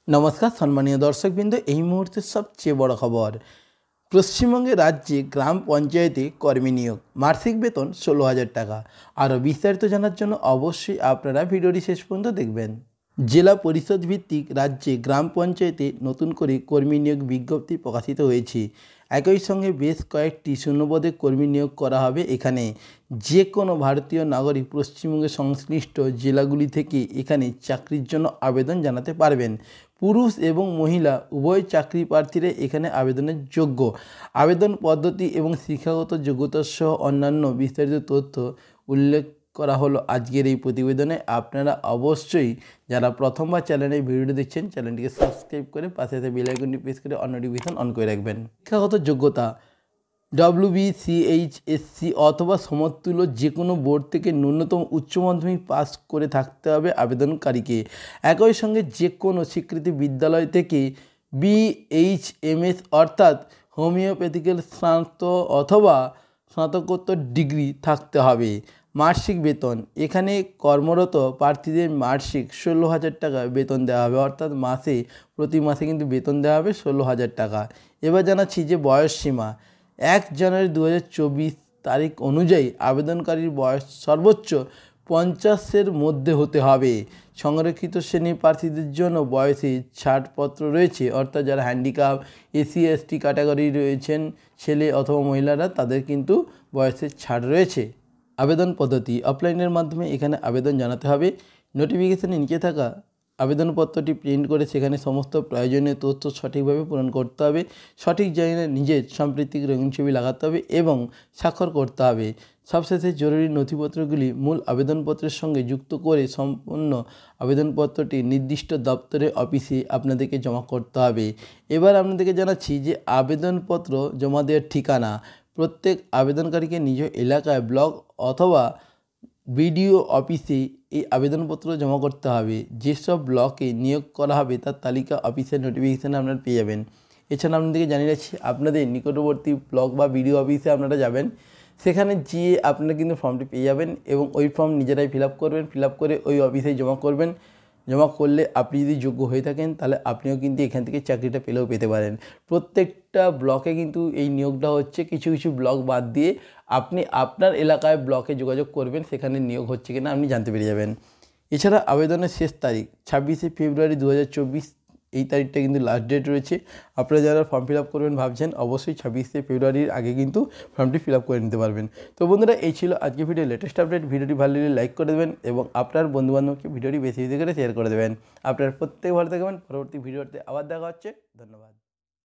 नमस्कार सम्मानीय दर्शकबृंद এই মুহূর্তে সবচেয়ে বড় খবর পশ্চিমবঙ্গে রাজ্যে গ্রাম পঞ্চায়েতে কর্মী নিয়োগ মাসিক বেতন ১৬,০০০ টাকা। আরও বিস্তারিত জানার জন্য অবশ্যই আপনারা ভিডিওটি শেষ পর্যন্ত দেখবেন। জেলা পরিষদ ভিত্তিক রাজ্যে গ্রাম পঞ্চায়েতে নতুন করে কর্মী নিয়োগ বিজ্ঞপ্তি প্রকাশিত হয়েছে। একই সঙ্গে বেশ কয়েকটি শূন্যপদে কর্মী নিয়োগ করা হবে। এখানে যে কোনো ভারতীয় নাগরিক পশ্চিমবঙ্গের সংশ্লিষ্ট জেলাগুলি থেকে এখানে চাকরির জন্য আবেদন জানাতে পারবেন। পুরুষ এবং মহিলা উভয় চাকরি প্রার্থীরা এখানে আবেদনের যোগ্য। আবেদন পদ্ধতি এবং শিক্ষাগত যোগ্যতা সহ অন্যান্য বিস্তারিত তথ্য উল্লেখ করা হলো আজকের এই প্রতিবেদনে। আপনারা অবশ্যই যারা প্রথমবার চ্যানেলে ভিডিওটি দেখছেন চ্যানেলটিকে সাবস্ক্রাইব করে পাশে বেল আইকনটি প্রেস করে অল নোটিফিকেশন অন করে রাখবেন। শিক্ষাগত যোগ্যতা WBCHSC অথবা সমতুল্য যে কোনো বোর্ড থেকে ন্যূনতম উচ্চ মাধ্যমিক পাস করে থাকতে হবে আবেদনকারীকে। একই সঙ্গে যে কোনো স্বীকৃতি বিদ্যালয় থেকে BHMS অর্থাৎ হোমিওপ্যাথিক্যাল স্নাতক অথবা স্নাতকোত্তর ডিগ্রি থাকতে হবে। মাসিক বেতন এখানে কর্মরত প্রার্থীদের মাসিক ১৬,০০০ টাকা বেতন দেওয়া হবে, অর্থাৎ প্রতি মাসে কিন্তু বেতন দেওয়া হবে ১৬,০০০ টাকা। এবার জানাচ্ছি যে বয়স সীমা ১ জানুয়ারি ২০২৪ তারিখ অনুযায়ী আবেদনকারীর বয়স সর্বোচ্চ ৫০-এর মধ্যে হতে হবে। সংরক্ষিত শ্রেণীর প্রার্থীদের জন্য বয়সে ছাড়পত্র রয়েছে, অর্থাৎ যারা হ্যান্ডিক্যাপ SC/ST ক্যাটাগরি রয়েছেন ছেলে অথবা মহিলারা তাদের কিন্তু বয়সের ছাড় রয়েছে। আবেদন পদ্ধতি অফলাইনের মাধ্যমে এখানে আবেদন জানাতে হবে। নোটিফিকেশানে নিচে থাকা আবেদনপত্রটি প্রিন্ট করে সেখানে সমস্ত প্রয়োজনীয় তথ্য সঠিকভাবে পূরণ করতে হবে। সঠিক জায়গায় নিজের সাম্প্রতিক রঙিন ছবি লাগাতে হবে এবং স্বাক্ষর করতে হবে। সবশেষে জরুরি নথিপত্রগুলি মূল আবেদনপত্রের সঙ্গে যুক্ত করে সম্পূর্ণ আবেদনপত্রটি নির্দিষ্ট দপ্তরে অফিসে আপনাদেরকে জমা করতে হবে। এবার আপনাদেরকে জানাচ্ছি যে আবেদনপত্র জমা দেওয়ার ঠিকানা প্রত্যেক আবেদনকারীকে নিজ এলাকায় ব্লক অথবা BDO অফিসে এই আবেদনপত্র জমা করতে হবে। যেসব ব্লকে নিয়োগ করা হবে তার তালিকা অফিসের নোটিফিকেশানে আপনারা পেয়ে যাবেন। এছাড়া আপনাদেরকে জানিয়ে রাখছি আপনাদের নিকটবর্তী ব্লক বা BDO অফিসে আপনারা যাবেন, সেখানে গিয়ে আপনারা কিন্তু ফর্মটি পেয়ে যাবেন এবং ওই ফর্ম নিজেরাই ফিল আপ করবেন। ফিল আপ করে ওই অফিসে জমা করবেন। জমা করলে আপনি যদি যোগ্য হয়ে থাকেন তাহলে আপনিও কিন্তু এখান থেকে চাকরিটা পেতে পারেন। প্রত্যেকটা ব্লকে কিন্তু এই নিয়োগটা হচ্ছে, কিছু কিছু ব্লক বাদ দিয়ে আপনি আপনার এলাকায় ব্লকে যোগাযোগ করবেন, সেখানে নিয়োগ হচ্ছে কিনা আপনি জানতে পেরে যাবেন। এছাড়া আবেদনের শেষ তারিখ ২৬শে ফেব্রুয়ারি ২০২৪ এই তারিখটা কিন্তু লাস্ট ডেট রয়েছে। আপনারা যারা ফর্ম ফিল আপ করবেন ভাবছেন অবশ্যই ২৬শে ফেব্রুয়ারির আগে কিন্তু ফর্মটি ফিল আপ করে নিতে পারবেন। তো বন্ধুরা, এই ছিল আজকে ভিডিওর লেটেস্ট আপডেট। ভিডিওটি ভালো লাগলে লাইক করে দেবেন এবং আপনার বন্ধুবান্ধবকে ভিডিওটি বেশি বেশি করে শেয়ার করে দেবেন। আপনারা প্রত্যেক ভালো থাকবেন। পরবর্তী ভিডিওতে আবার দেখা হচ্ছে। ধন্যবাদ।